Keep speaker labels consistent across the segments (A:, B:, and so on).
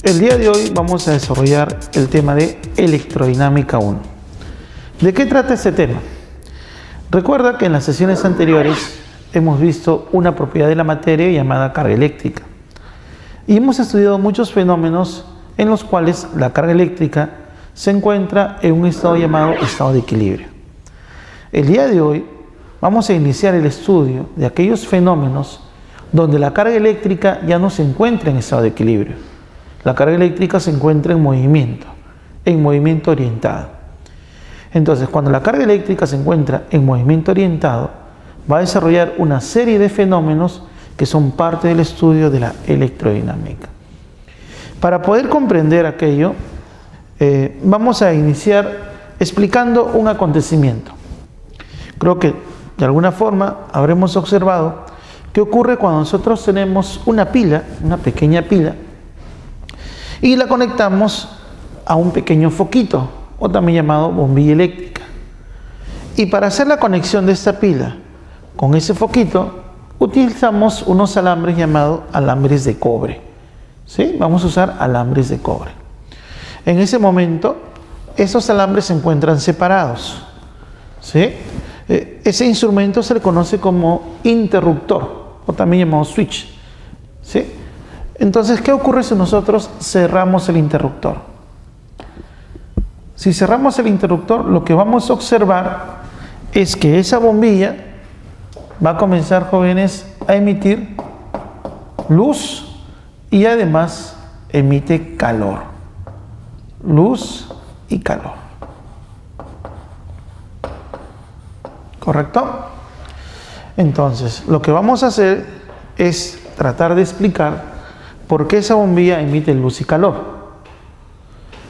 A: El día de hoy vamos a desarrollar el tema de electrodinámica 1. ¿De qué trata este tema? Recuerda que en las sesiones anteriores hemos visto una propiedad de la materia llamada carga eléctrica. Y hemos estudiado muchos fenómenos en los cuales la carga eléctrica se encuentra en un estado llamado estado de equilibrio. El día de hoy vamos a iniciar el estudio de aquellos fenómenos donde la carga eléctrica ya no se encuentra en estado de equilibrio. La carga eléctrica se encuentra en movimiento orientado. Entonces, cuando la carga eléctrica se encuentra en movimiento orientado, va a desarrollar una serie de fenómenos que son parte del estudio de la electrodinámica. Para poder comprender aquello, vamos a iniciar explicando un acontecimiento. Creo que de alguna forma habremos observado qué ocurre cuando nosotros tenemos una pila, una pequeña pila, y la conectamos a un pequeño foquito, o también llamado bombilla eléctrica. Y para hacer la conexión de esta pila con ese foquito, utilizamos unos alambres llamados alambres de cobre. ¿Sí? Vamos a usar alambres de cobre. En ese momento, esos alambres se encuentran separados. ¿Sí? Ese instrumento se le conoce como interruptor, o también llamado switch. ¿Sí? Entonces, ¿qué ocurre si nosotros cerramos el interruptor? Si cerramos el interruptor, lo que vamos a observar es que esa bombilla va a comenzar, jóvenes, a emitir luz y además emite calor. Luz y calor. ¿Correcto? Entonces, lo que vamos a hacer es tratar de explicar por qué esa bombilla emite luz y calor.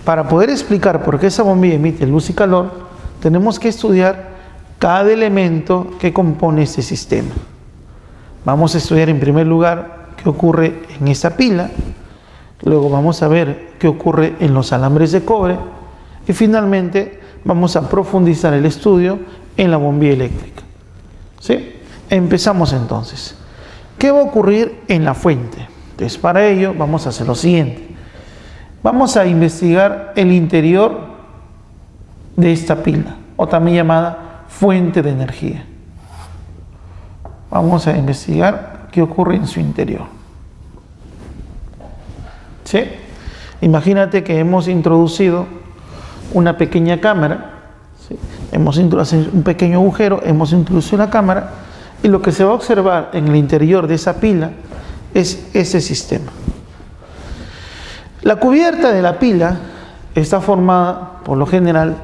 A: Para poder explicar por qué esa bombilla emite luz y calor, tenemos que estudiar cada elemento que compone este sistema. Vamos a estudiar en primer lugar qué ocurre en esta pila, luego vamos a ver qué ocurre en los alambres de cobre y finalmente vamos a profundizar el estudio en la bombilla eléctrica. ¿Sí? Empezamos entonces. ¿Qué va a ocurrir en la fuente? Entonces, para ello vamos a hacer lo siguiente. Vamos a investigar el interior de esta pila, o también llamada fuente de energía. Vamos a investigar qué ocurre en su interior. ¿Sí? Imagínate que hemos introducido una pequeña cámara, ¿sí? Hemos introducido un pequeño agujero, hemos introducido una cámara, y lo que se va a observar en el interior de esa pila es ese sistema. La cubierta de la pila está formada, por lo general,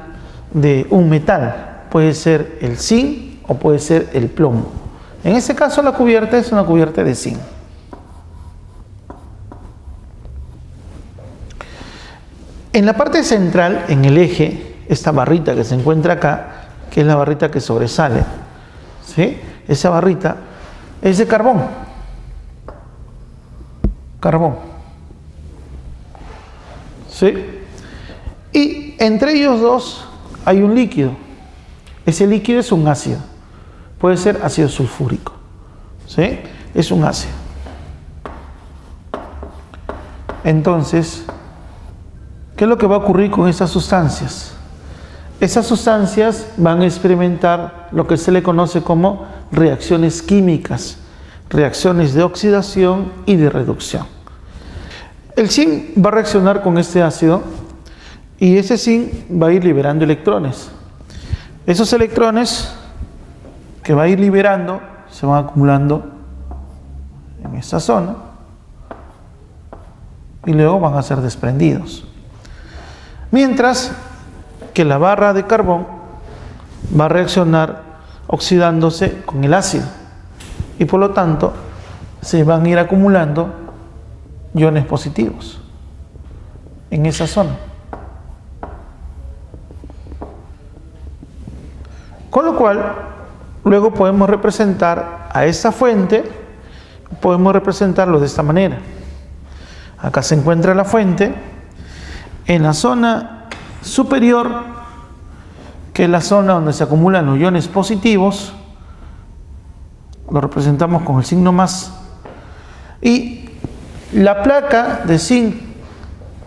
A: de un metal. Puede ser el zinc o puede ser el plomo. En este caso, la cubierta es una cubierta de zinc. En la parte central, en el eje, esta barrita que se encuentra acá, que es la barrita que sobresale, ¿sí? Esa barrita es de carbón. Carbón. ¿Sí? Y entre ellos dos hay un líquido. Ese líquido es un ácido. Puede ser ácido sulfúrico. ¿Sí? Es un ácido. Entonces, ¿qué es lo que va a ocurrir con esas sustancias? Esas sustancias van a experimentar lo que se le conoce como reacciones químicas, reacciones de oxidación y de reducción. El zinc va a reaccionar con este ácido y ese zinc va a ir liberando electrones. Esos electrones que va a ir liberando se van acumulando en esta zona y luego van a ser desprendidos. Mientras que la barra de carbón va a reaccionar oxidándose con el ácido y por lo tanto se van a ir acumulando iones positivos en esa zona. Con lo cual, luego podemos representar a esta fuente, podemos representarlo de esta manera. Acá se encuentra la fuente. En la zona superior, que es la zona donde se acumulan los iones positivos, lo representamos con el signo más, y la placa de zinc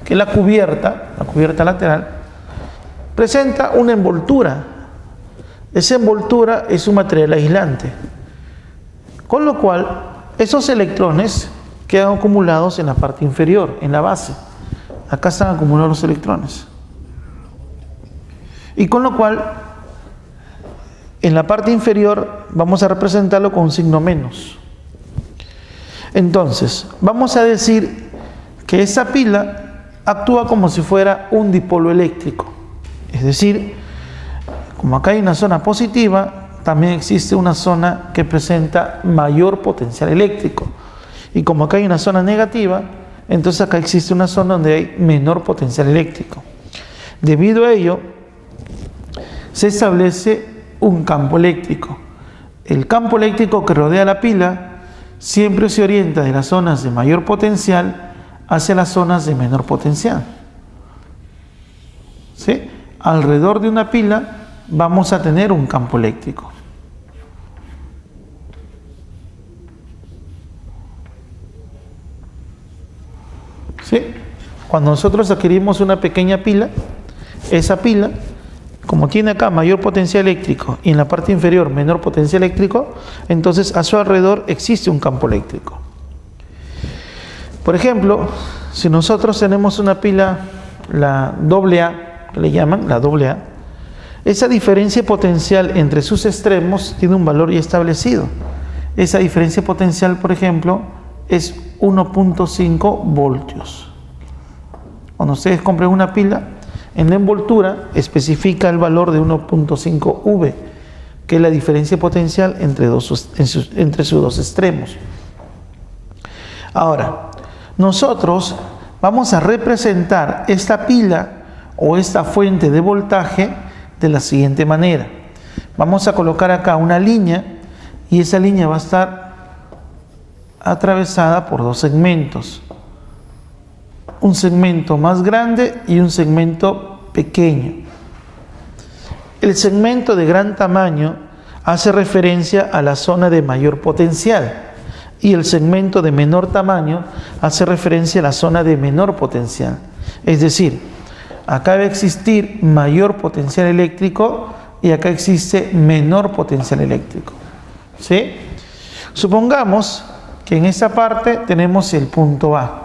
A: que la cubierta lateral, presenta una envoltura. Esa envoltura es un material aislante, con lo cual esos electrones quedan acumulados en la parte inferior, en la base. Acá están acumulados los electrones. Y con lo cual, en la parte inferior vamos a representarlo con un signo menos. Entonces, vamos a decir que esa pila actúa como si fuera un dipolo eléctrico. Es decir, como acá hay una zona positiva, también existe una zona que presenta mayor potencial eléctrico. Y como acá hay una zona negativa, entonces acá existe una zona donde hay menor potencial eléctrico. Debido a ello, se establece un campo eléctrico. El campo eléctrico que rodea la pila siempre se orienta de las zonas de mayor potencial hacia las zonas de menor potencial. ¿Sí? Alrededor de una pila vamos a tener un campo eléctrico. ¿Sí? Cuando nosotros adquirimos una pequeña pila, esa pila, como tiene acá mayor potencial eléctrico y en la parte inferior menor potencial eléctrico, entonces a su alrededor existe un campo eléctrico. Por ejemplo, si nosotros tenemos una pila, la AA, que le llaman la AA, esa diferencia potencial entre sus extremos tiene un valor ya establecido. Esa diferencia potencial, por ejemplo, es 1.5 voltios. Cuando ustedes compren una pila, en la envoltura especifica el valor de 1.5 V, que es la diferencia potencial entre sus dos extremos. Ahora, nosotros vamos a representar esta pila o esta fuente de voltaje de la siguiente manera. Vamos a colocar acá una línea y esa línea va a estar atravesada por dos segmentos. Un segmento más grande y un segmento pequeño. El segmento de gran tamaño hace referencia a la zona de mayor potencial y el segmento de menor tamaño hace referencia a la zona de menor potencial. Es decir, acá debe existir mayor potencial eléctrico y acá existe menor potencial eléctrico. ¿Sí? Supongamos que en esta parte tenemos el punto A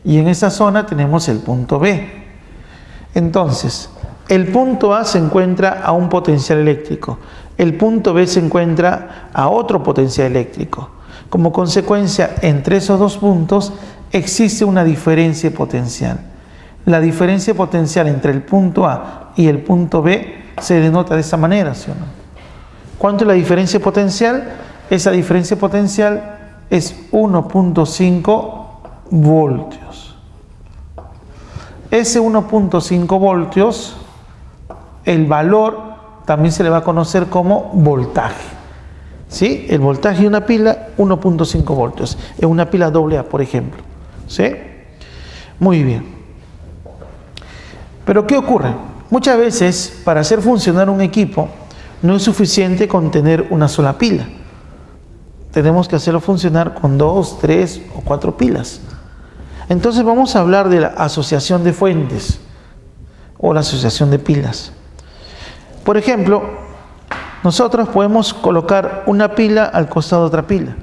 A: y en esta zona tenemos el punto B. Entonces, el punto A se encuentra a un potencial eléctrico, el punto B se encuentra a otro potencial eléctrico. Como consecuencia, entre esos dos puntos existe una diferencia potencial. La diferencia potencial entre el punto A y el punto B se denota de esta manera, ¿sí o no? ¿Cuánto es la diferencia potencial? Esa diferencia potencial es 1.5 voltios. Ese 1.5 voltios, el valor también se le va a conocer como voltaje. ¿Sí? El voltaje de una pila, 1.5 voltios. En una pila AA, por ejemplo. ¿Sí? Muy bien. Pero ¿qué ocurre? Muchas veces, para hacer funcionar un equipo, no es suficiente con tener una sola pila. Tenemos que hacerlo funcionar con 2, 3 o 4 pilas. Entonces vamos a hablar de la asociación de fuentes o la asociación de pilas. Por ejemplo, nosotros podemos colocar una pila al costado de otra pila,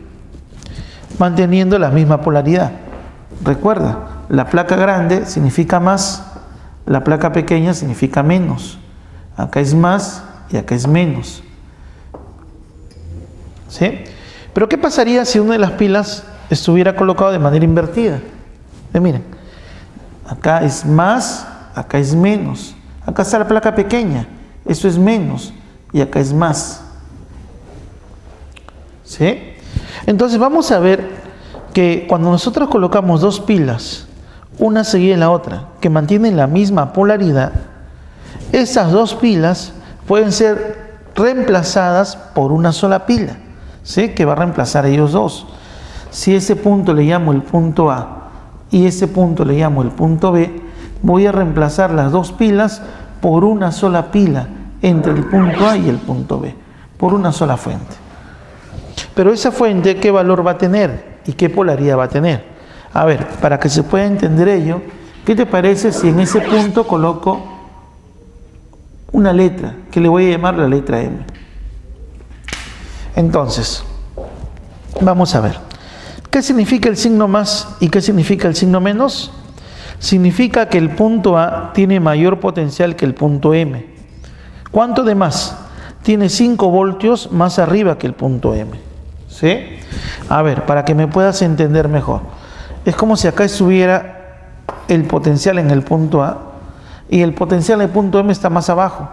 A: manteniendo la misma polaridad. Recuerda, la placa grande significa más, la placa pequeña significa menos. Acá es más y acá es menos. ¿Sí? Pero ¿qué pasaría si una de las pilas estuviera colocada de manera invertida? Miren, acá es más, acá es menos. Acá está la placa pequeña, eso es menos, y acá es más. ¿Sí? Entonces vamos a ver que cuando nosotros colocamos dos pilas, una seguida en la otra, que mantienen la misma polaridad, esas dos pilas pueden ser reemplazadas por una sola pila, ¿sí? Que va a reemplazar a ellos dos. Si ese punto le llamo el punto A y ese punto le llamo el punto B, voy a reemplazar las dos pilas por una sola pila entre el punto A y el punto B, por una sola fuente. Pero esa fuente, ¿qué valor va a tener y qué polaridad va a tener? A ver, para que se pueda entender ello, ¿qué te parece si en ese punto coloco una letra, que le voy a llamar la letra M? Entonces, vamos a ver. ¿Qué significa el signo más y qué significa el signo menos? Significa que el punto A tiene mayor potencial que el punto M. ¿Cuánto de más? Tiene 5 voltios más arriba que el punto M. ¿Sí? A ver, para que me puedas entender mejor. Es como si acá estuviera el potencial en el punto A y el potencial en el punto M está más abajo.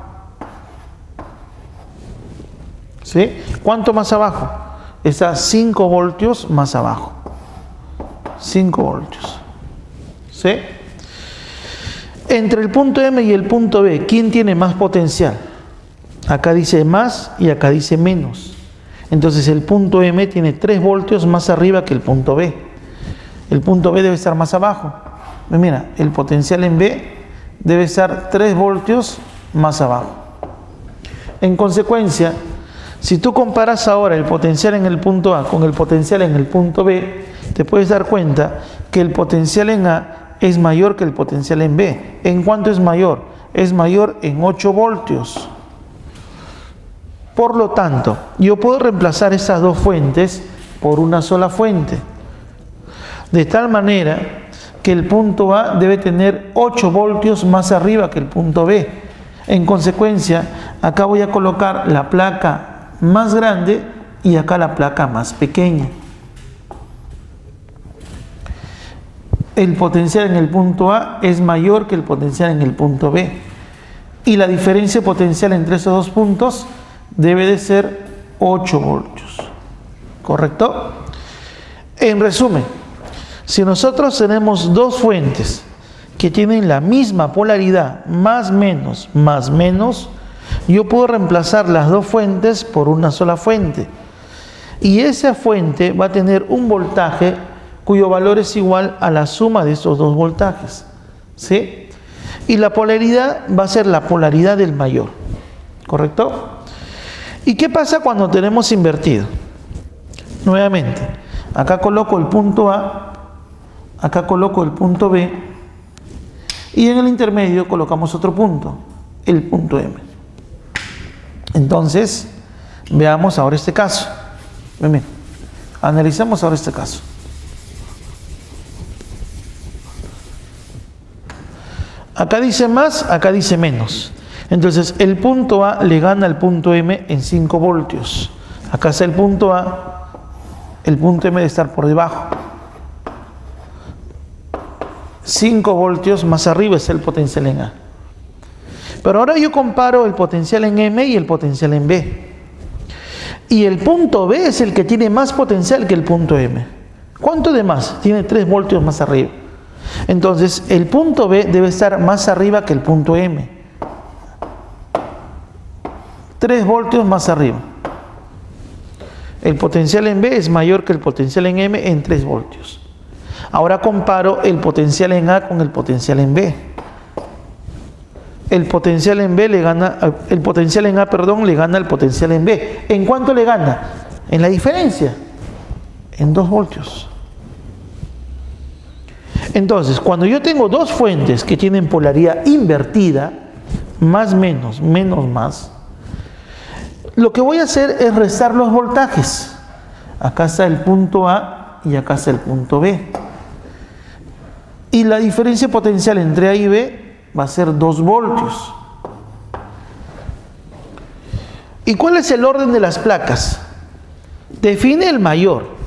A: ¿Sí? ¿Cuánto más abajo? Está 5 voltios más abajo. 5 voltios. ¿Sí? Entre el punto M y el punto B, ¿quién tiene más potencial? Acá dice más y acá dice menos. Entonces el punto M tiene 3 voltios más arriba que el punto B. El punto B debe estar más abajo. Mira, el potencial en B debe estar 3 voltios más abajo. En consecuencia, si tú comparas ahora el potencial en el punto A con el potencial en el punto B, te puedes dar cuenta que el potencial en A es mayor que el potencial en B. ¿En cuánto es mayor? Es mayor en 8 voltios. Por lo tanto, yo puedo reemplazar estas dos fuentes por una sola fuente. De tal manera que el punto A debe tener 8 voltios más arriba que el punto B. En consecuencia, acá voy a colocar la placa más grande y acá la placa más pequeña. El potencial en el punto A es mayor que el potencial en el punto B. Y la diferencia potencial entre esos dos puntos debe de ser 8 voltios. ¿Correcto? En resumen, si nosotros tenemos dos fuentes que tienen la misma polaridad, más menos, yo puedo reemplazar las dos fuentes por una sola fuente. Y esa fuente va a tener un voltaje cuyo valor es igual a la suma de estos dos voltajes. ¿Sí? Y la polaridad va a ser la polaridad del mayor. ¿Correcto? ¿Y qué pasa cuando tenemos invertido? Nuevamente, acá coloco el punto A, acá coloco el punto B, y en el intermedio colocamos otro punto, el punto M. Entonces, veamos ahora este caso. Bien, analicemos ahora este caso. Acá dice más, acá dice menos. Entonces, el punto A le gana al punto M en 5 voltios. Acá está el punto A, el punto M debe estar por debajo. 5 voltios más arriba es el potencial en A. Pero ahora yo comparo el potencial en M y el potencial en B. Y el punto B es el que tiene más potencial que el punto M. ¿Cuánto de más? Tiene 3 voltios más arriba. Entonces, el punto B debe estar más arriba que el punto M. 3 voltios más arriba. El potencial en B es mayor que el potencial en M en 3 voltios. Ahora comparo el potencial en A con el potencial en B. El potencial en B le gana, el potencial en A, perdón, le gana al potencial en B. ¿En cuánto le gana? En la diferencia, en 2 voltios. Entonces, cuando yo tengo dos fuentes que tienen polaridad invertida, más menos, menos más, lo que voy a hacer es restar los voltajes. Acá está el punto A y acá está el punto B. Y la diferencia potencial entre A y B va a ser 2 voltios. ¿Y cuál es el orden de las placas? Define el mayor.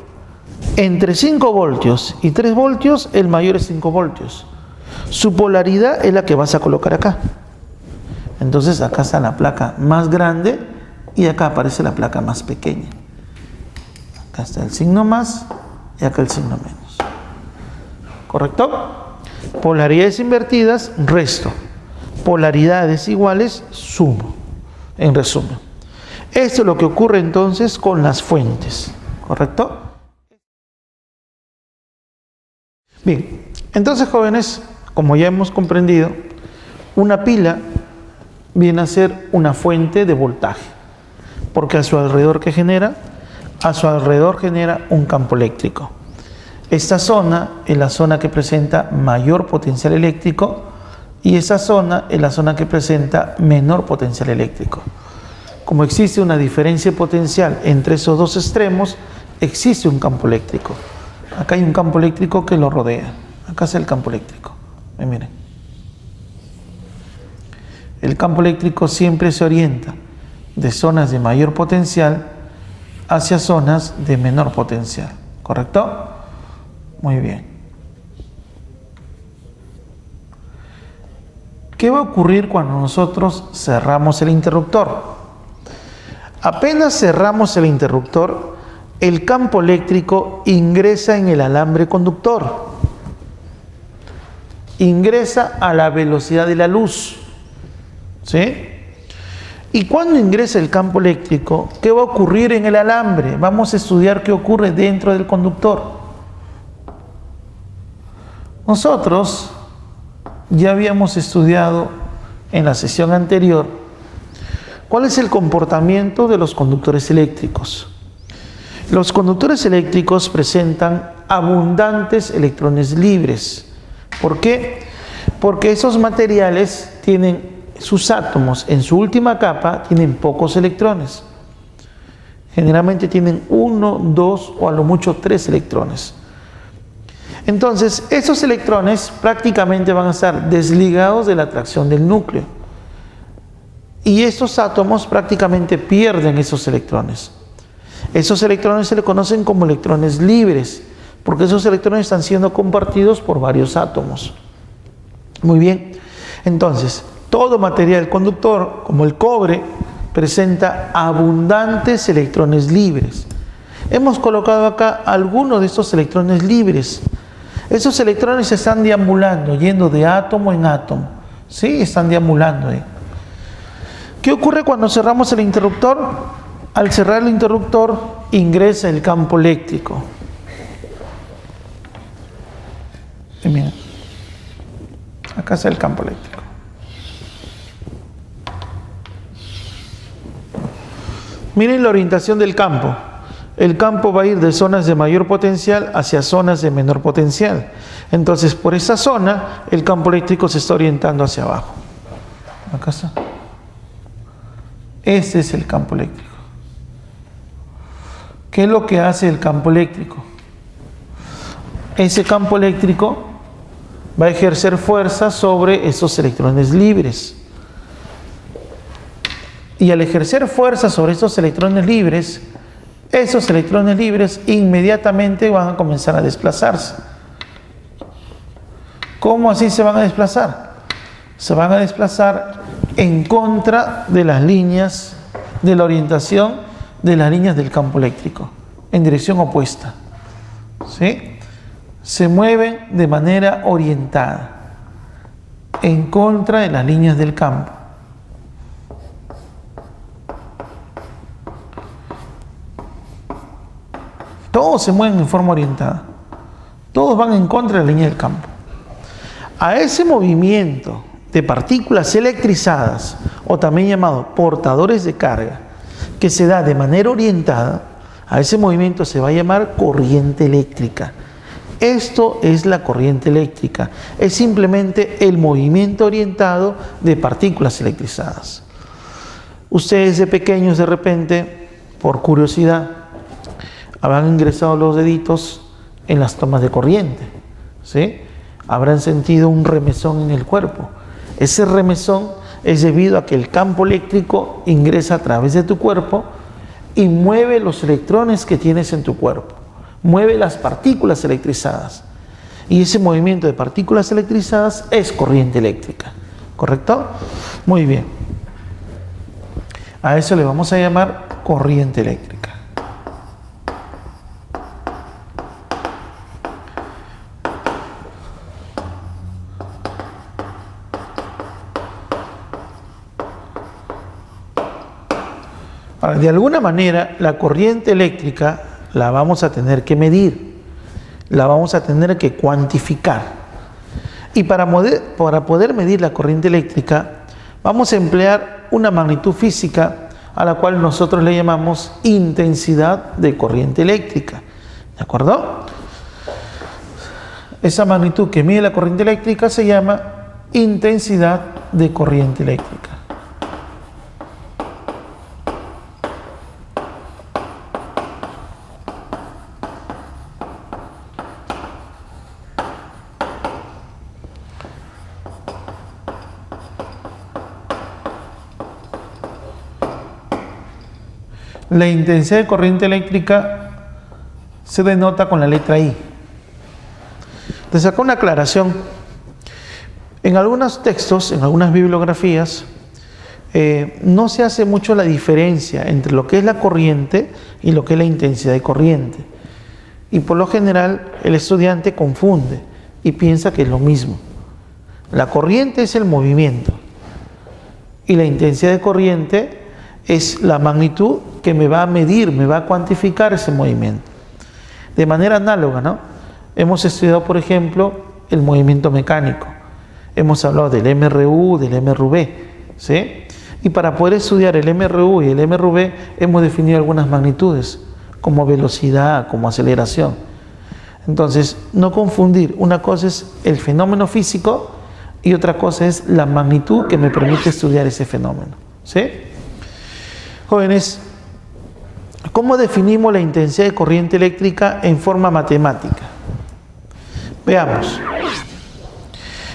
A: Entre 5 voltios y 3 voltios, el mayor es 5 voltios. Su polaridad es la que vas a colocar acá. Entonces acá está la placa más grande y acá aparece la placa más pequeña. Acá está el signo más y acá el signo menos. ¿Correcto? Polaridades invertidas, resto. Polaridades iguales, sumo. En resumen. Esto es lo que ocurre entonces con las fuentes. ¿Correcto? Bien, entonces jóvenes, como ya hemos comprendido, una pila viene a ser una fuente de voltaje, porque a su alrededor, ¿qué genera? A su alrededor genera un campo eléctrico. Esta zona es la zona que presenta mayor potencial eléctrico y esa zona es la zona que presenta menor potencial eléctrico. Como existe una diferencia potencial entre esos dos extremos, existe un campo eléctrico. Acá hay un campo eléctrico que lo rodea. Acá es el campo eléctrico. Miren. El campo eléctrico siempre se orienta de zonas de mayor potencial hacia zonas de menor potencial. ¿Correcto? Muy bien. ¿Qué va a ocurrir cuando nosotros cerramos el interruptor? Apenas cerramos el interruptor, el campo eléctrico ingresa en el alambre conductor. Ingresa a la velocidad de la luz. ¿Sí? Y cuando ingresa el campo eléctrico, ¿qué va a ocurrir en el alambre? Vamos a estudiar qué ocurre dentro del conductor. Nosotros ya habíamos estudiado en la sesión anterior cuál es el comportamiento de los conductores eléctricos. Los conductores eléctricos presentan abundantes electrones libres. ¿Por qué? Porque esos materiales tienen sus átomos en su última capa, tienen pocos electrones. Generalmente tienen 1, 2 o a lo mucho 3 electrones. Entonces, esos electrones prácticamente van a estar desligados de la atracción del núcleo. Y estos átomos prácticamente pierden esos electrones. Esos electrones se le conocen como electrones libres, porque esos electrones están siendo compartidos por varios átomos. Muy bien. Entonces, todo material conductor, como el cobre, presenta abundantes electrones libres. Hemos colocado acá algunos de estos electrones libres. Esos electrones están deambulando, yendo de átomo en átomo. ¿Sí? Están deambulando ahí. ¿Qué ocurre cuando cerramos el interruptor? Al cerrar el interruptor, ingresa el campo eléctrico. Y miren, acá está el campo eléctrico. Miren la orientación del campo. El campo va a ir de zonas de mayor potencial hacia zonas de menor potencial. Entonces, por esa zona, el campo eléctrico se está orientando hacia abajo. Acá está. Este es el campo eléctrico. ¿Qué es lo que hace el campo eléctrico? Ese campo eléctrico va a ejercer fuerza sobre esos electrones libres. Y al ejercer fuerza sobre esos electrones libres inmediatamente van a comenzar a desplazarse. ¿Cómo así se van a desplazar? Se van a desplazar en contra de las líneas de la orientación de las líneas del campo eléctrico, en dirección opuesta. ¿Sí? Se mueven de manera orientada, en contra de las líneas del campo. Todos se mueven en forma orientada. Todos van en contra de la línea del campo. A ese movimiento de partículas electrizadas, o también llamado portadores de carga, que se da de manera orientada, a ese movimiento se va a llamar corriente eléctrica. Esto es la corriente eléctrica. Es simplemente el movimiento orientado de partículas electrizadas. Ustedes de pequeños, de repente, por curiosidad, habrán ingresado los deditos en las tomas de corriente, ¿sí? Habrán sentido un remesón en el cuerpo. Ese remesón es debido a que el campo eléctrico ingresa a través de tu cuerpo y mueve los electrones que tienes en tu cuerpo, mueve las partículas electrizadas. Y ese movimiento de partículas electrizadas es corriente eléctrica, ¿correcto? Muy bien. A eso le vamos a llamar corriente eléctrica. Ahora, de alguna manera, la corriente eléctrica la vamos a tener que medir, la vamos a tener que cuantificar. Y para poder medir la corriente eléctrica, vamos a emplear una magnitud física a la cual nosotros le llamamos intensidad de corriente eléctrica. ¿De acuerdo? Esa magnitud que mide la corriente eléctrica se llama intensidad de corriente eléctrica. La intensidad de corriente eléctrica se denota con la letra I. Entonces acá una aclaración. En algunos textos, en algunas bibliografías, no se hace mucho la diferencia entre lo que es la corriente y lo que es la intensidad de corriente. Y por lo general el estudiante confunde y piensa que es lo mismo. La corriente es el movimiento y la intensidad de corriente es la magnitud que me va a medir, me va a cuantificar ese movimiento. De manera análoga, ¿no? Hemos estudiado, por ejemplo, el movimiento mecánico. Hemos hablado del MRU, del MRV, ¿sí? Y para poder estudiar el MRU y el MRV hemos definido algunas magnitudes, como velocidad, como aceleración. Entonces, no confundir. Una cosa es el fenómeno físico y otra cosa es la magnitud que me permite estudiar ese fenómeno, ¿sí? Jóvenes, ¿cómo definimos la intensidad de corriente eléctrica en forma matemática? Veamos.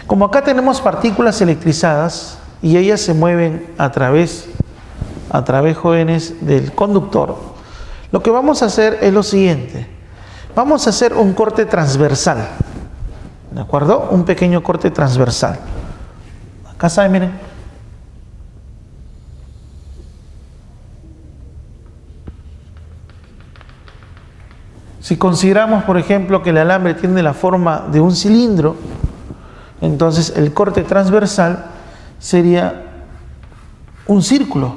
A: Como acá tenemos partículas electrizadas y ellas se mueven a través, jóvenes, del conductor, lo que vamos a hacer es lo siguiente. Vamos a hacer un corte transversal, ¿de acuerdo? Un pequeño corte transversal. Acá saben, miren. Si consideramos, por ejemplo, que el alambre tiene la forma de un cilindro, entonces el corte transversal sería un círculo.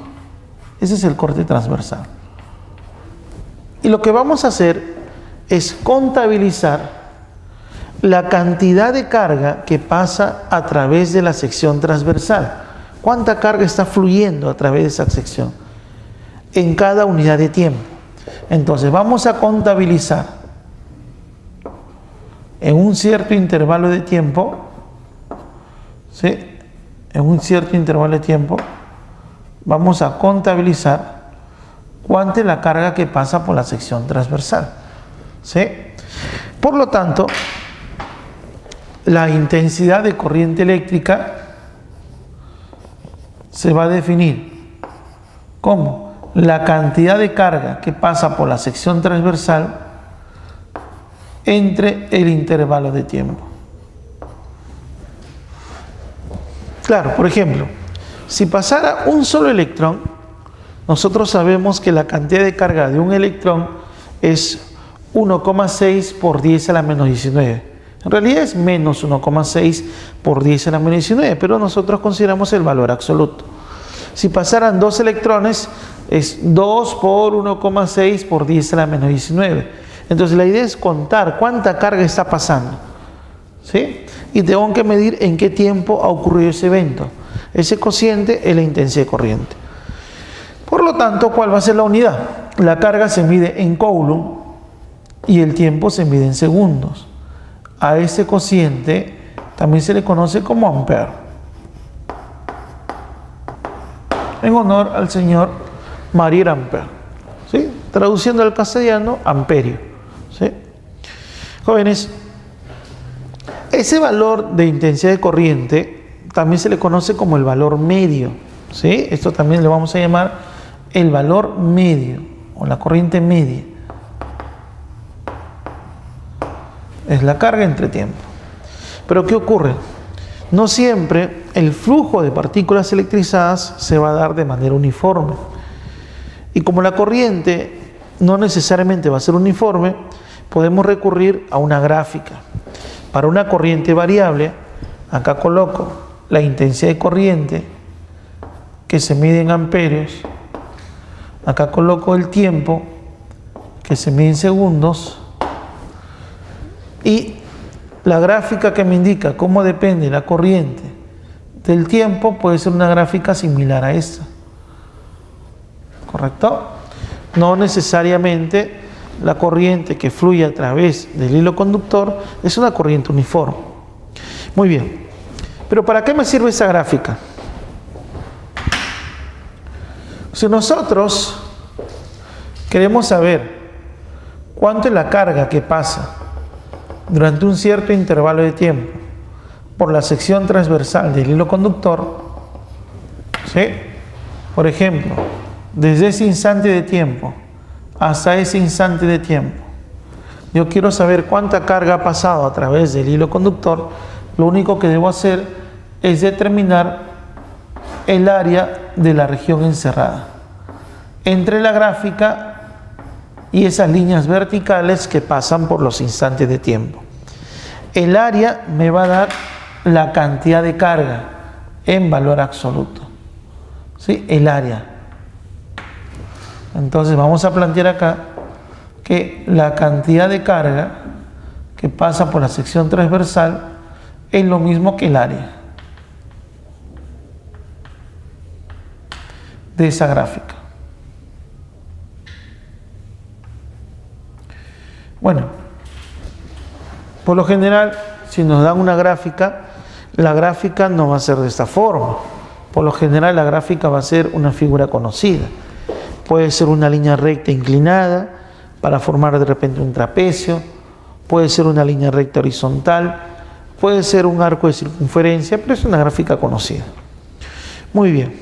A: Ese es el corte transversal. Y lo que vamos a hacer es contabilizar la cantidad de carga que pasa a través de la sección transversal. ¿Cuánta carga está fluyendo a través de esa sección? En cada unidad de tiempo. Entonces vamos a contabilizar en un cierto intervalo de tiempo, ¿sí? En un cierto intervalo de tiempo vamos a contabilizar cuánta es la carga que pasa por la sección transversal, ¿sí? Por lo tanto, la intensidad de corriente eléctrica se va a definir como la cantidad de carga que pasa por la sección transversal entre el intervalo de tiempo. Claro, por ejemplo, si pasara un solo electrón, nosotros sabemos que la cantidad de carga de un electrón es 1,6 por 10 a la menos 19. En realidad es menos 1,6 por 10 a la menos 19, pero nosotros consideramos el valor absoluto. Si pasaran dos electrones, es 2 por 1,6 por 10 a la menos 19. Entonces la idea es contar cuánta carga está pasando, ¿sí? Y tengo que medir en qué tiempo ha ocurrido ese evento. Ese cociente es la intensidad de corriente. Por lo tanto, ¿cuál va a ser la unidad? La carga se mide en coulomb y el tiempo se mide en segundos. A ese cociente también se le conoce como ampere, en honor al señor Marie Ampère, ¿sí? Traduciendo al castellano, amperio, ¿sí? Jóvenes, ese valor de intensidad de corriente también se le conoce como el valor medio, ¿sí? Esto también le vamos a llamar el valor medio o la corriente media. Es la carga entre tiempo. Pero ¿qué ocurre? No siempre el flujo de partículas electrizadas se va a dar de manera uniforme. Y como la corriente no necesariamente va a ser uniforme, podemos recurrir a una gráfica. Para una corriente variable, acá coloco la intensidad de corriente que se mide en amperios. Acá coloco el tiempo que se mide en segundos. Y la gráfica que me indica cómo depende la corriente del tiempo puede ser una gráfica similar a esta. ¿Correcto? No necesariamente la corriente que fluye a través del hilo conductor es una corriente uniforme. Muy bien, pero ¿para qué me sirve esa gráfica? Si nosotros queremos saber cuánto es la carga que pasa durante un cierto intervalo de tiempo por la sección transversal del hilo conductor, ¿sí? Por ejemplo, desde ese instante de tiempo hasta ese instante de tiempo, yo quiero saber cuánta carga ha pasado a través del hilo conductor. Lo único que debo hacer es determinar el área de la región encerrada entre la gráfica y esas líneas verticales que pasan por los instantes de tiempo. El área me va a dar la cantidad de carga en valor absoluto, ¿sí? El área. Entonces vamos a plantear acá que la cantidad de carga que pasa por la sección transversal es lo mismo que el área de esa gráfica. Bueno, por lo general, si nos dan una gráfica, la gráfica no va a ser de esta forma. Por lo general, la gráfica va a ser una figura conocida. Puede ser una línea recta inclinada para formar de repente un trapecio, puede ser una línea recta horizontal, puede ser un arco de circunferencia, pero es una gráfica conocida. Muy bien.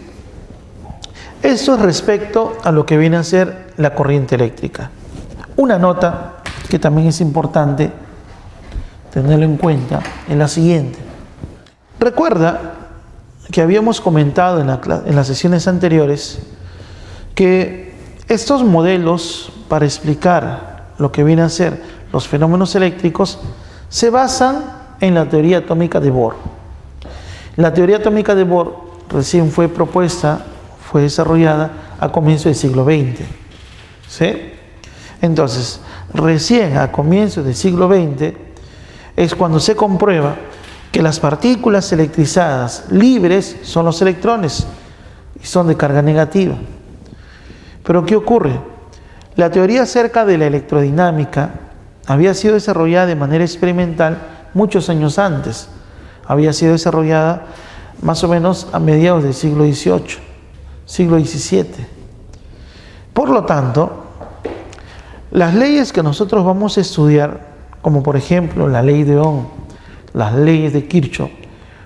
A: Esto es respecto a lo que viene a ser la corriente eléctrica. Una nota que también es importante tenerlo en cuenta es la siguiente. Recuerda que habíamos comentado en las sesiones anteriores que estos modelos para explicar lo que viene a ser los fenómenos eléctricos se basan en la teoría atómica de Bohr. La teoría atómica de Bohr recién fue propuesta, fue desarrollada a comienzos del siglo XX, ¿sí? Entonces, recién a comienzos del siglo XX es cuando se comprueba que las partículas electrizadas libres son los electrones y son de carga negativa. Pero ¿qué ocurre? La teoría acerca de la electrodinámica había sido desarrollada de manera experimental muchos años antes. Había sido desarrollada más o menos a mediados del siglo XVIII, siglo XVII. Por lo tanto, las leyes que nosotros vamos a estudiar, como por ejemplo la ley de Ohm, las leyes de Kirchhoff,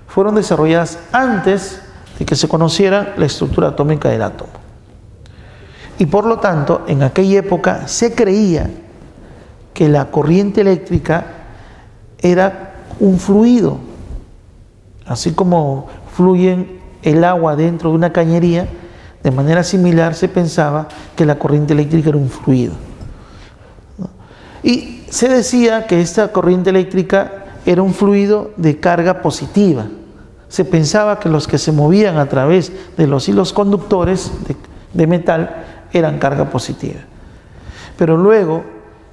A: fueron desarrolladas antes de que se conociera la estructura atómica del átomo. Y por lo tanto, en aquella época se creía que la corriente eléctrica era un fluido, así como fluye el agua dentro de una cañería. De manera similar se pensaba que la corriente eléctrica era un fluido, ¿no? Y se decía que esta corriente eléctrica era un fluido de carga positiva. Se pensaba que los que se movían a través de los hilos conductores de metal eran carga positiva. Pero luego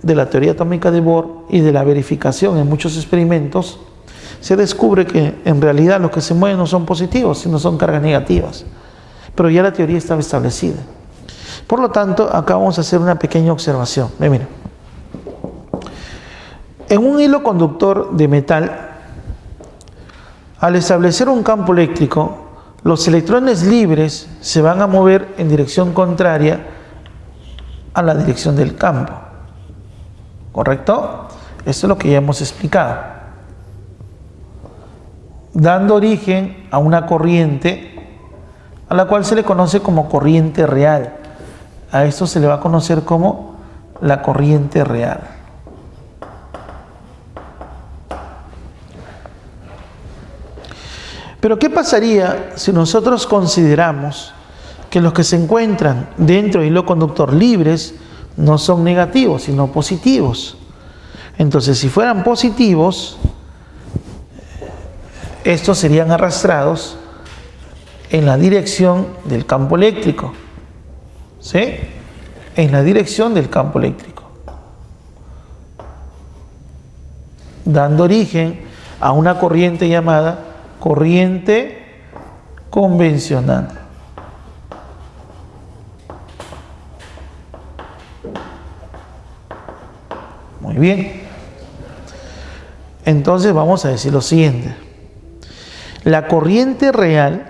A: de la teoría atómica de Bohr y de la verificación en muchos experimentos, se descubre que en realidad los que se mueven no son positivos, sino son cargas negativas. Pero ya la teoría estaba establecida. Por lo tanto, acá vamos a hacer una pequeña observación. Mira. En un hilo conductor de metal, al establecer un campo eléctrico, los electrones libres se van a mover en dirección contraria a la dirección del campo. ¿Correcto? Esto es lo que ya hemos explicado. Dando origen a una corriente a la cual se le conoce como corriente real. A esto se le va a conocer como la corriente real. Pero ¿qué pasaría si nosotros consideramos que los que se encuentran dentro del hilo conductor libres no son negativos, sino positivos? Entonces, si fueran positivos, estos serían arrastrados en la dirección del campo eléctrico, ¿sí? En la dirección del campo eléctrico, dando origen a una corriente llamada corriente convencional. bien. Entonces vamos a decir lo siguiente. La corriente real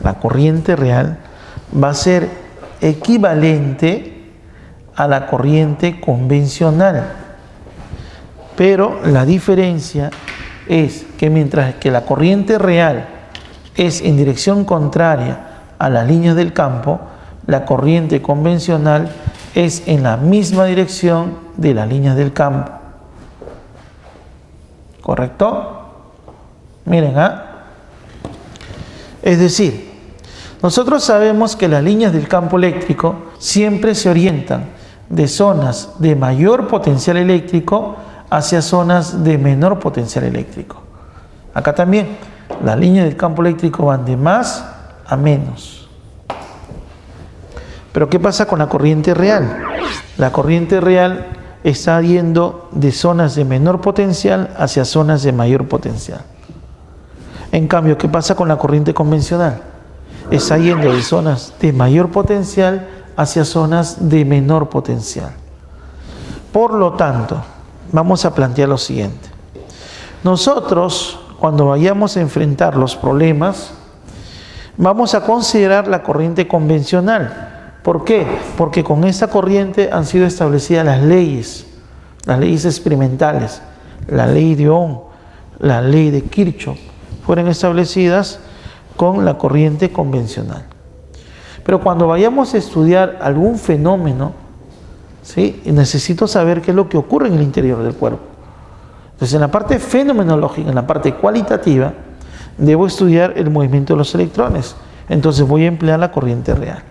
A: va a ser equivalente a la corriente convencional. Pero la diferencia es que mientras que la corriente real es en dirección contraria a las líneas del campo, la corriente convencional es en la misma dirección de las líneas del campo. ¿Correcto? Miren, es decir, nosotros sabemos que las líneas del campo eléctrico siempre se orientan de zonas de mayor potencial eléctrico hacia zonas de menor potencial eléctrico. Acá también, las líneas del campo eléctrico van de más a menos. Pero ¿qué pasa con la corriente real? La corriente real está yendo de zonas de menor potencial hacia zonas de mayor potencial. En cambio, ¿qué pasa con la corriente convencional? Está yendo de zonas de mayor potencial hacia zonas de menor potencial. Por lo tanto, vamos a plantear lo siguiente. Nosotros, cuando vayamos a enfrentar los problemas, vamos a considerar la corriente convencional. ¿Por qué? Porque con esta corriente han sido establecidas las leyes experimentales, la ley de Ohm, la ley de Kirchhoff, fueron establecidas con la corriente convencional. Pero cuando vayamos a estudiar algún fenómeno, ¿sí?, necesito saber qué es lo que ocurre en el interior del cuerpo. Entonces, en la parte fenomenológica, en la parte cualitativa, debo estudiar el movimiento de los electrones. Entonces voy a emplear la corriente real.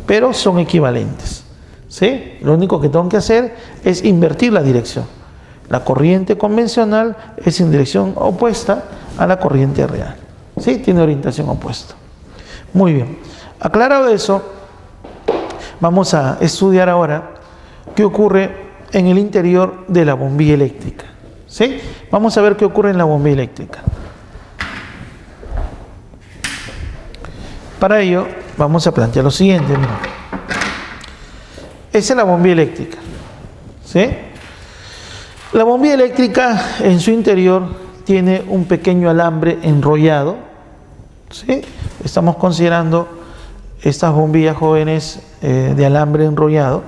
A: Pero son equivalentes, ¿sí? Lo único que tengo que hacer es invertir la dirección. La corriente convencional es en dirección opuesta a la corriente real, ¿sí? Tiene orientación opuesta. Muy bien. Aclarado eso, vamos a estudiar ahora qué ocurre en el interior de la bombilla eléctrica, ¿sí? Vamos a ver qué ocurre en la bombilla eléctrica. Para ello, vamos a plantear lo siguiente. Mira. Esa es la bombilla eléctrica, ¿sí? La bombilla eléctrica en su interior tiene un pequeño alambre enrollado, ¿sí? Estamos considerando estas bombillas jóvenes de alambre enrollado,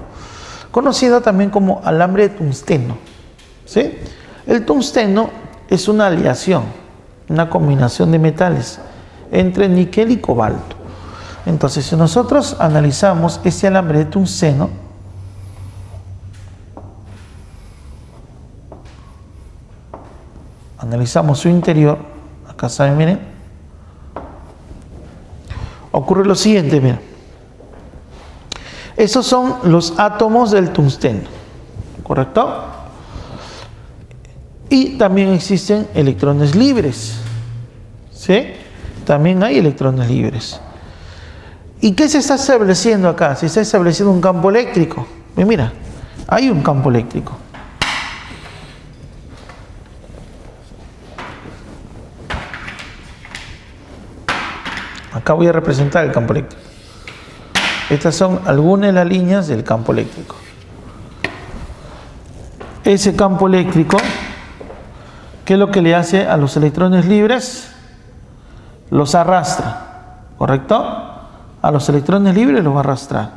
A: conocida también como alambre de tungsteno, ¿sí? El tungsteno es una aleación, una combinación de metales entre níquel y cobalto. Entonces, si nosotros analizamos este alambre de tungsteno, analizamos su interior, acá saben, miren, ocurre lo siguiente, miren. Esos son los átomos del tungsteno, ¿correcto? Y también existen electrones libres, ¿sí? También hay electrones libres. ¿Y qué se está estableciendo acá? Se está estableciendo un campo eléctrico. Mira, hay un campo eléctrico. Acá voy a representar el campo eléctrico. Estas son algunas de las líneas del campo eléctrico. Ese campo eléctrico, ¿qué es lo que le hace a los electrones libres? Los arrastra, ¿correcto? A los electrones libres los va a arrastrar.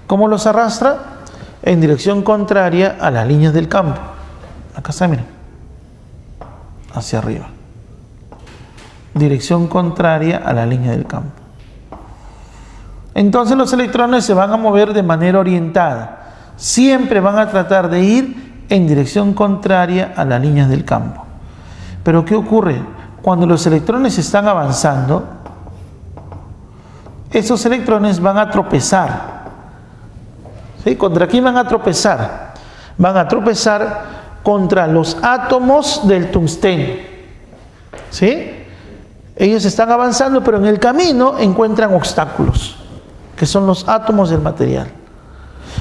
A: ¿Cómo los arrastra? En dirección contraria a las líneas del campo. Acá está, miren. Hacia arriba. Dirección contraria a la línea del campo. Entonces los electrones se van a mover de manera orientada. Siempre van a tratar de ir en dirección contraria a las líneas del campo. Pero ¿qué ocurre? Cuando los electrones están avanzando, esos electrones van a tropezar. ¿Sí? ¿Contra quién van a tropezar? Van a tropezar contra los átomos del tungsteno. ¿Sí? Ellos están avanzando, pero en el camino encuentran obstáculos, que son los átomos del material.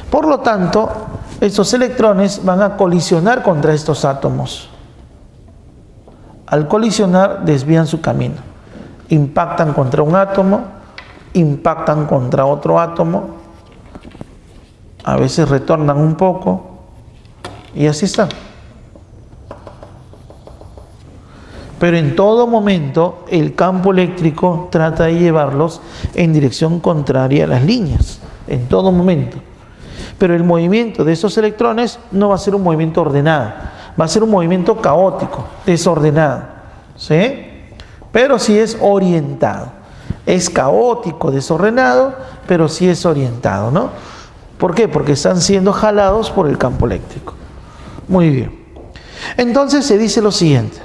A: Por lo tanto, estos electrones van a colisionar contra estos átomos. Al colisionar, desvían su camino. Impactan contra un átomo, impactan contra otro átomo, a veces retornan un poco, y así está. pero en todo momento el campo eléctrico trata de llevarlos en dirección contraria a las líneas, en todo momento. Pero el movimiento de esos electrones no va a ser un movimiento ordenado, va a ser un movimiento caótico, desordenado, ¿sí? Pero sí es orientado. Es caótico, desordenado, pero sí es orientado, ¿no? ¿Por qué? Porque están siendo jalados por el campo eléctrico. Muy bien. Entonces se dice lo siguiente.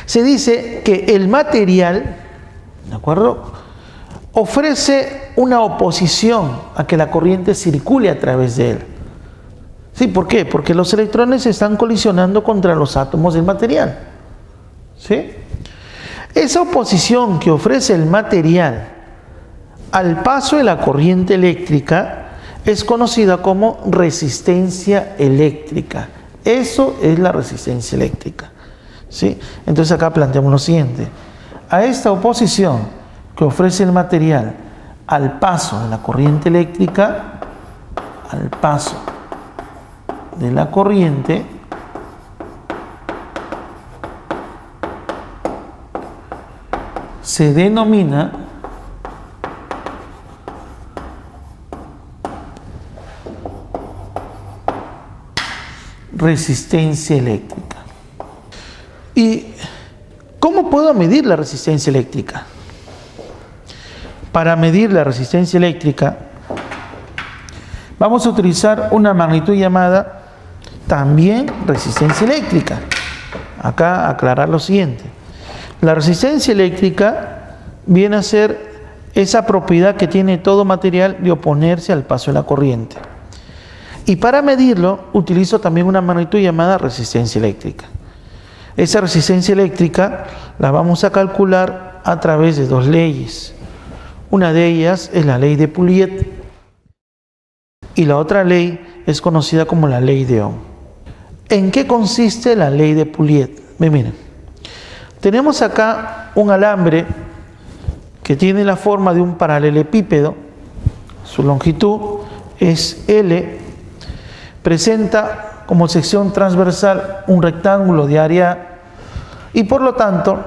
A: Se dice que el material, ¿de acuerdo?, ofrece una oposición a que la corriente circule a través de él. ¿Sí? ¿Por qué? Porque los electrones están colisionando contra los átomos del material. ¿Sí? Esa oposición que ofrece el material al paso de la corriente eléctrica es conocida como resistencia eléctrica. Eso es la resistencia eléctrica. ¿Sí? Entonces acá planteamos lo siguiente. A esta oposición que ofrece el material al paso de la corriente eléctrica, al paso de la corriente, se denomina resistencia eléctrica. ¿Y cómo puedo medir la resistencia eléctrica? Para medir la resistencia eléctrica vamos a utilizar una magnitud llamada también resistencia eléctrica. Acá aclarar lo siguiente. La resistencia eléctrica viene a ser esa propiedad que tiene todo material de oponerse al paso de la corriente. Y para medirlo utilizo también una magnitud llamada resistencia eléctrica. Esa resistencia eléctrica la vamos a calcular a través de dos leyes. Una de ellas es la ley de Pouliot y la otra ley es conocida como la ley de Ohm. ¿En qué consiste la ley de Pouliot? Miren, tenemos acá un alambre que tiene la forma de un paralelepípedo, su longitud es L, presenta como sección transversal un rectángulo de área A y por lo tanto,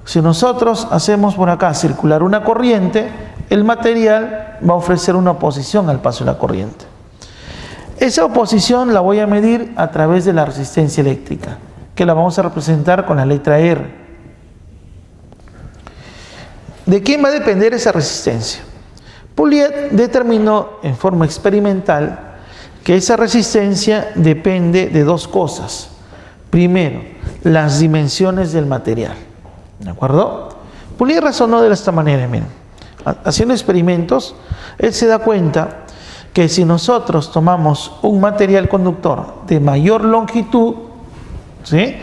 A: si nosotros hacemos por acá circular una corriente, el material va a ofrecer una oposición al paso de la corriente. Esa oposición la voy a medir a través de la resistencia eléctrica, que la vamos a representar con la letra R. ¿De quién va a depender esa resistencia? Pouliot determinó en forma experimental que esa resistencia depende de dos cosas. Primero, las dimensiones del material. ¿De acuerdo? Pouliot razonó de esta manera, miren. Haciendo experimentos, él se da cuenta que si nosotros tomamos un material conductor de mayor longitud, ¿sí?,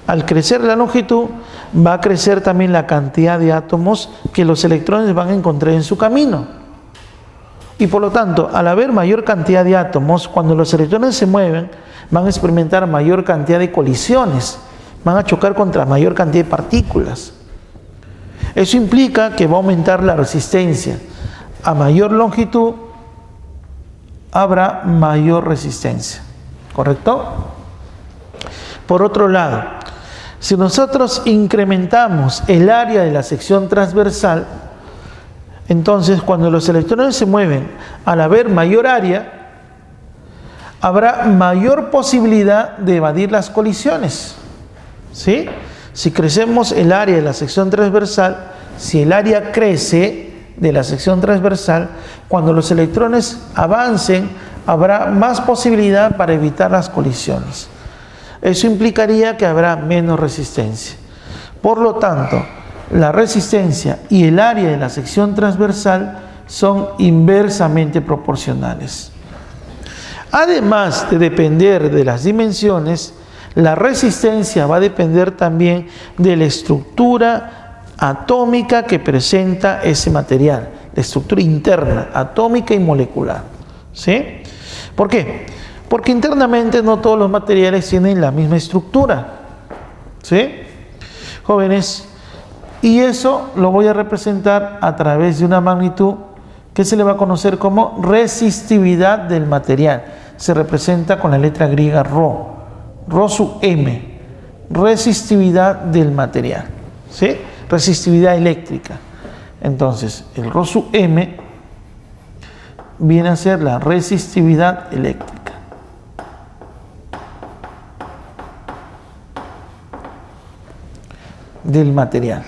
A: al crecer la longitud, va a crecer también la cantidad de átomos que los electrones van a encontrar en su camino. Y por lo tanto, al haber mayor cantidad de átomos, cuando los electrones se mueven, van a experimentar mayor cantidad de colisiones, van a chocar contra mayor cantidad de partículas. Eso implica que va a aumentar la resistencia. A mayor longitud, habrá mayor resistencia. ¿Correcto? Por otro lado, si nosotros incrementamos el área de la sección transversal, entonces cuando los electrones se mueven al haber mayor área, habrá mayor posibilidad de evadir las colisiones. ¿Sí? Si crecemos el área de la sección transversal, si el área crece de la sección transversal, cuando los electrones avancen, habrá más posibilidad para evitar las colisiones. Eso implicaría que habrá menos resistencia. Por lo tanto, la resistencia y el área de la sección transversal son inversamente proporcionales. Además de depender de las dimensiones, la resistencia va a depender también de la estructura atómica que presenta ese material, la estructura interna, atómica y molecular. ¿Sí? ¿Por qué? Porque internamente no todos los materiales tienen la misma estructura. ¿Sí? Jóvenes, y eso lo voy a representar a través de una magnitud que se le va a conocer como resistividad del material. Se representa con la letra griega Rho, Rho sub M. resistividad del material, ¿sí? Resistividad eléctrica. Entonces, el Rho sub M viene a ser la resistividad eléctrica. Del material.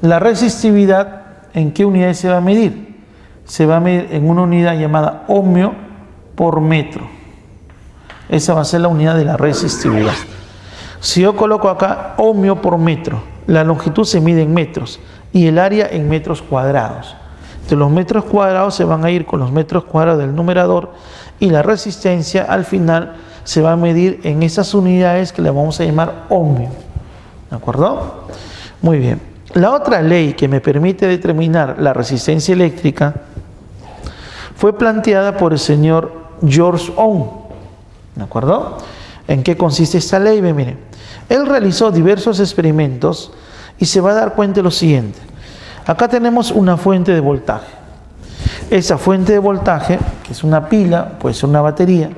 A: La resistividad, ¿en qué unidades se va a medir? Se va a medir en una unidad llamada ohmio por metro. Esa va a ser la unidad de la resistividad. Si yo coloco acá ohmio por metro, la longitud se mide en metros y el área en metros cuadrados. Entonces los metros cuadrados se van a ir con los metros cuadrados del numerador y la resistencia al final se va a medir en esas unidades que le vamos a llamar ohmio. ¿De acuerdo? Muy bien. La otra ley que me permite determinar la resistencia eléctrica fue planteada por el señor George Ohm. ¿De acuerdo? ¿En qué consiste esta ley? Miren, él realizó diversos experimentos y se va a dar cuenta de lo siguiente. Acá tenemos una fuente de voltaje. Esa fuente de voltaje, que es una pila, puede ser una batería,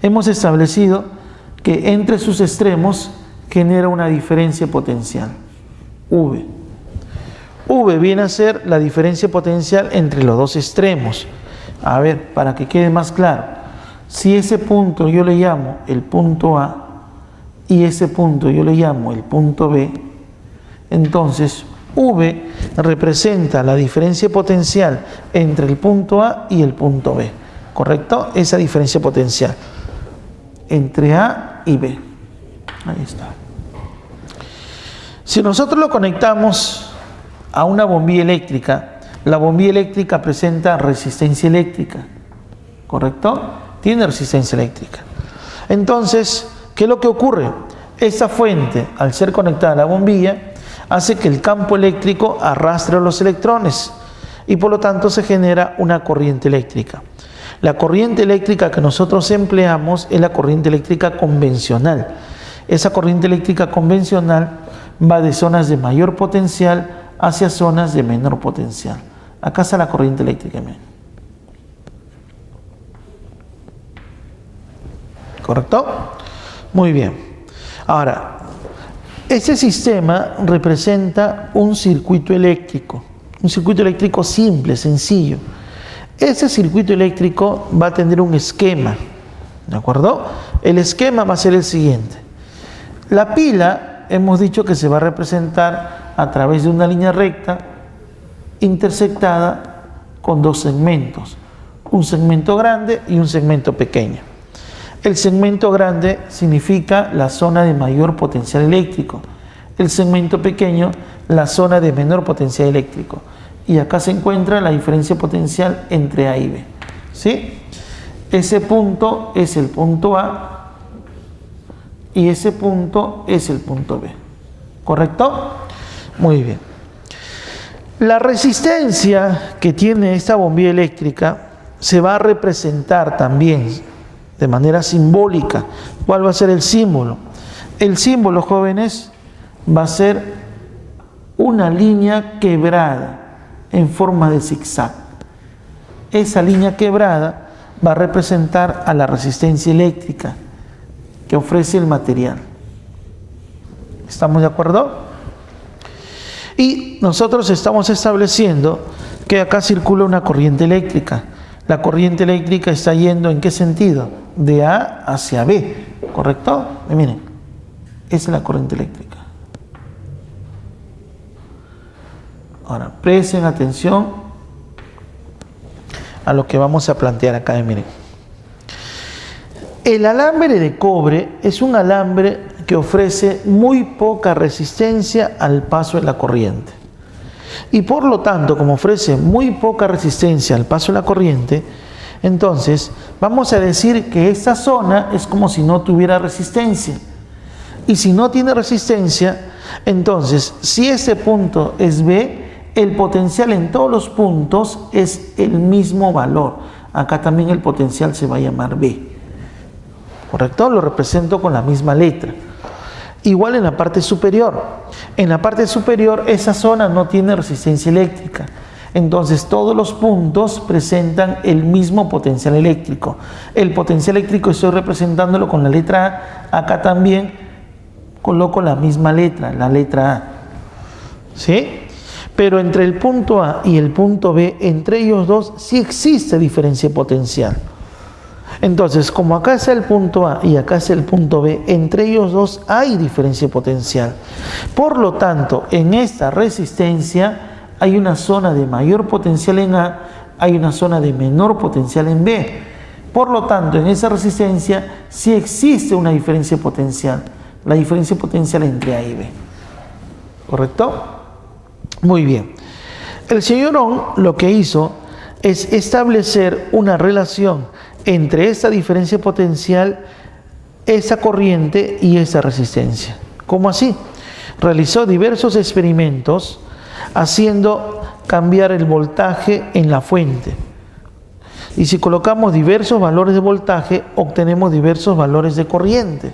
A: hemos establecido que entre sus extremos genera una diferencia potencial, V. V viene a ser la diferencia potencial entre los dos extremos. A ver, para que quede más claro, si ese punto yo le llamo el punto A y ese punto yo le llamo el punto B, entonces V representa la diferencia potencial entre el punto A y el punto B, ¿correcto? Esa diferencia potencial entre A y B. Ahí está. Si nosotros lo conectamos a una bombilla eléctrica, la bombilla eléctrica presenta resistencia eléctrica, ¿correcto? Tiene resistencia eléctrica. Entonces, ¿qué es lo que ocurre? Esta fuente, al ser conectada a la bombilla, hace que el campo eléctrico arrastre los electrones y por lo tanto se genera una corriente eléctrica. La corriente eléctrica que nosotros empleamos es la corriente eléctrica convencional. Esa corriente eléctrica convencional va de zonas de mayor potencial hacia zonas de menor potencial. Acá está la corriente eléctrica. ¿Correcto? Muy bien. Ahora, ese sistema representa un circuito eléctrico simple, sencillo. Ese circuito eléctrico va a tener un esquema, ¿de acuerdo? El esquema va a ser el siguiente. La pila, hemos dicho que se va a representar a través de una línea recta intersectada con dos segmentos, un segmento grande y un segmento pequeño. El segmento grande significa la zona de mayor potencial eléctrico, el segmento pequeño la zona de menor potencial eléctrico. Y acá se encuentra la diferencia potencial entre A y B, ¿sí? Ese punto es el punto A y ese punto es el punto B, ¿correcto? Muy bien. La resistencia que tiene esta bombilla eléctrica se va a representar también de manera simbólica. ¿Cuál va a ser el símbolo? El símbolo, jóvenes, va a ser una línea quebrada en forma de zigzag. Esa línea quebrada va a representar a la resistencia eléctrica que ofrece el material. ¿Estamos de acuerdo? Y nosotros estamos estableciendo que acá circula una corriente eléctrica. La corriente eléctrica está yendo ¿en qué sentido? De A hacia B, ¿correcto? Y miren, esa es la corriente eléctrica. Ahora, presten atención a lo que vamos a plantear acá. Miren, el alambre de cobre es un alambre que ofrece muy poca resistencia al paso de la corriente. Y por lo tanto, como ofrece muy poca resistencia al paso de la corriente, entonces vamos a decir que esta zona es como si no tuviera resistencia. Y si no tiene resistencia, entonces si este punto es B, el potencial en todos los puntos es el mismo valor. Acá también el potencial se va a llamar B. ¿Correcto? Lo represento con la misma letra. Igual en la parte superior. En la parte superior esa zona no tiene resistencia eléctrica. Entonces todos los puntos presentan el mismo potencial eléctrico. El potencial eléctrico estoy representándolo con la letra A. Acá también coloco la misma letra, la letra A. ¿Sí? Pero entre el punto A y el punto B, entre ellos dos, sí existe diferencia potencial. Entonces, como acá es el punto A y acá es el punto B, entre ellos dos hay diferencia potencial. Por lo tanto, en esta resistencia hay una zona de mayor potencial en A, hay una zona de menor potencial en B. Por lo tanto, en esa resistencia sí existe una diferencia potencial, la diferencia potencial entre A y B. ¿Correcto? Muy bien. El señor Ohm lo que hizo es establecer una relación entre esta diferencia potencial, esa corriente y esa resistencia. ¿Cómo así? Realizó diversos experimentos haciendo cambiar el voltaje en la fuente. Y si colocamos diversos valores de voltaje, obtenemos diversos valores de corriente.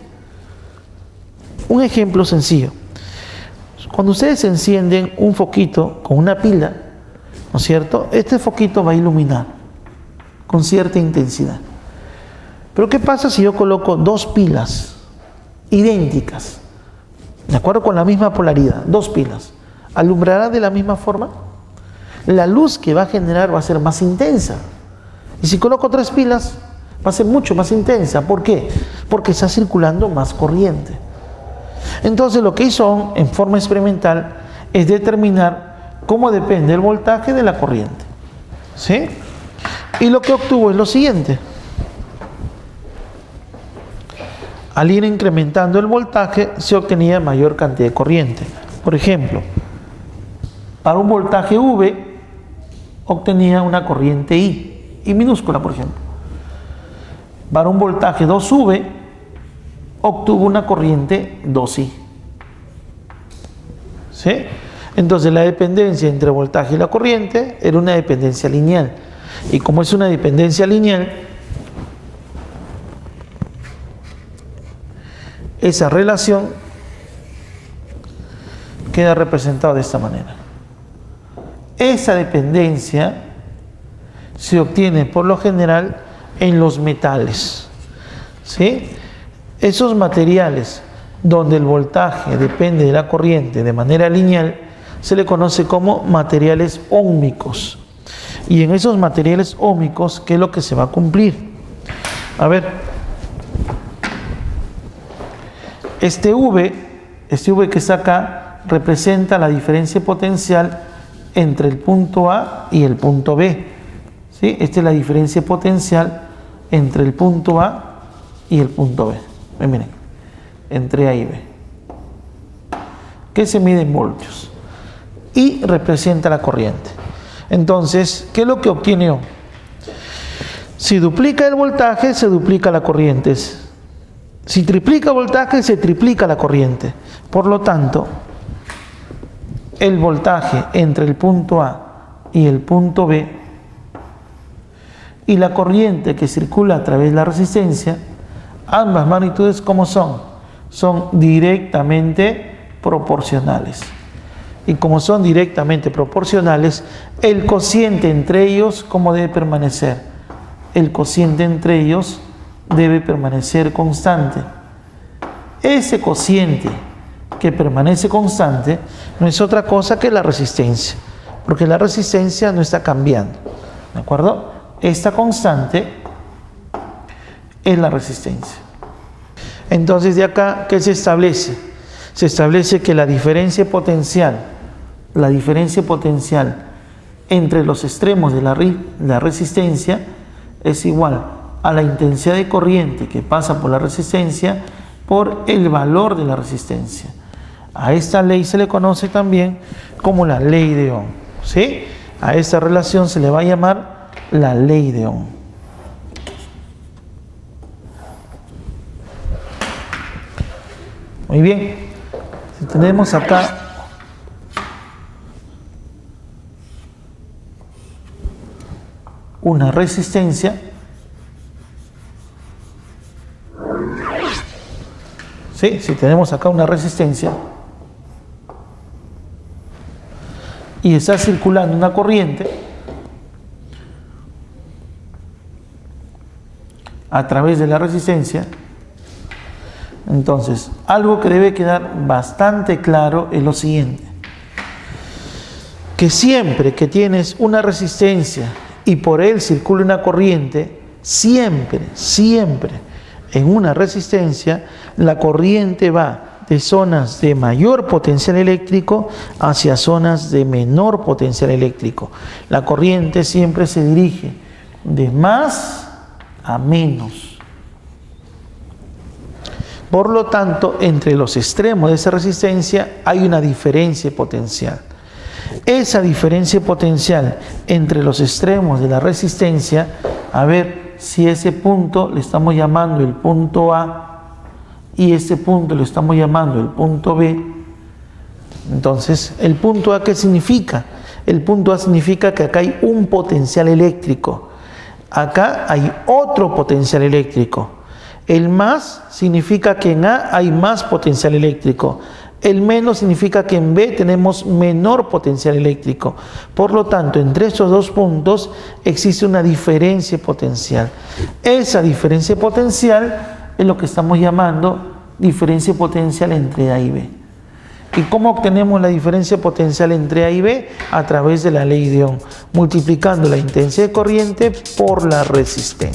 A: Un ejemplo sencillo. Cuando ustedes encienden un foquito con una pila, ¿no es cierto? Este foquito va a iluminar con cierta intensidad. Pero ¿qué pasa si yo coloco dos pilas idénticas, de acuerdo con la misma polaridad, dos pilas? ¿Alumbrará de la misma forma? La luz que va a generar va a ser más intensa. Y si coloco tres pilas, va a ser mucho más intensa. ¿Por qué? Porque está circulando más corriente. Entonces lo que hizo Ohm en forma experimental es determinar cómo depende el voltaje de la corriente. ¿Sí? Y lo que obtuvo es lo siguiente. Al ir incrementando el voltaje, se obtenía mayor cantidad de corriente. Por ejemplo, para un voltaje V, obtenía una corriente I minúscula, por ejemplo. Para un voltaje 2V, obtuvo una corriente 2I. ¿Sí? Entonces la dependencia entre el voltaje y la corriente era una dependencia lineal. Y como es una dependencia lineal, esa relación queda representada de esta manera. Esa dependencia se obtiene por lo general en los metales. ¿Sí? Esos materiales donde el voltaje depende de la corriente de manera lineal se le conoce como materiales óhmicos. Y en esos materiales óhmicos, ¿qué es lo que se va a cumplir? A ver, este V que está acá representa la diferencia potencial entre el punto A y el punto B. ¿Sí? Esta es la diferencia potencial entre el punto A y el punto B. Miren, entre A y B, que se mide en voltios y representa la corriente. Entonces, ¿qué es lo que obtiene Ohm? Si duplica el voltaje, se duplica la corriente. Si triplica el voltaje, se triplica la corriente. Por lo tanto, el voltaje entre el punto A y el punto B y la corriente que circula a través de la resistencia, ambas magnitudes, ¿cómo son? Son directamente proporcionales. Y como son directamente proporcionales, el cociente entre ellos, ¿cómo debe permanecer? El cociente entre ellos debe permanecer constante. Ese cociente que permanece constante no es otra cosa que la resistencia, porque la resistencia no está cambiando. ¿De acuerdo? Esta constante es la resistencia. Entonces, de acá, ¿qué se establece? Se establece que la diferencia potencial entre los extremos de la resistencia es igual a la intensidad de corriente que pasa por la resistencia por el valor de la resistencia. A esta ley se le conoce también como la ley de Ohm. ¿Sí? A esta relación se le va a llamar la ley de Ohm. Muy bien. Si tenemos acá una resistencia, ¿sí? Si tenemos acá una resistencia y está circulando una corriente a través de la resistencia, entonces algo que debe quedar bastante claro es lo siguiente: que siempre que tienes una resistencia y por él circula una corriente, siempre en una resistencia la corriente va de zonas de mayor potencial eléctrico hacia zonas de menor potencial eléctrico. La corriente siempre se dirige de más a menos. Por lo tanto, entre los extremos de esa resistencia hay una diferencia potencial. Esa diferencia potencial entre los extremos de la resistencia, a ver si ese punto le estamos llamando el punto A y este punto lo estamos llamando el punto B. Entonces, ¿el punto A qué significa? El punto A significa que acá hay un potencial eléctrico. Acá hay otro potencial eléctrico. El más significa que en A hay más potencial eléctrico. El menos significa que en B tenemos menor potencial eléctrico. Por lo tanto, entre estos dos puntos existe una diferencia potencial. Esa diferencia potencial es lo que estamos llamando diferencia potencial entre A y B. ¿Y cómo obtenemos la diferencia potencial entre A y B? A través de la ley de Ohm, multiplicando la intensidad de corriente por la resistencia.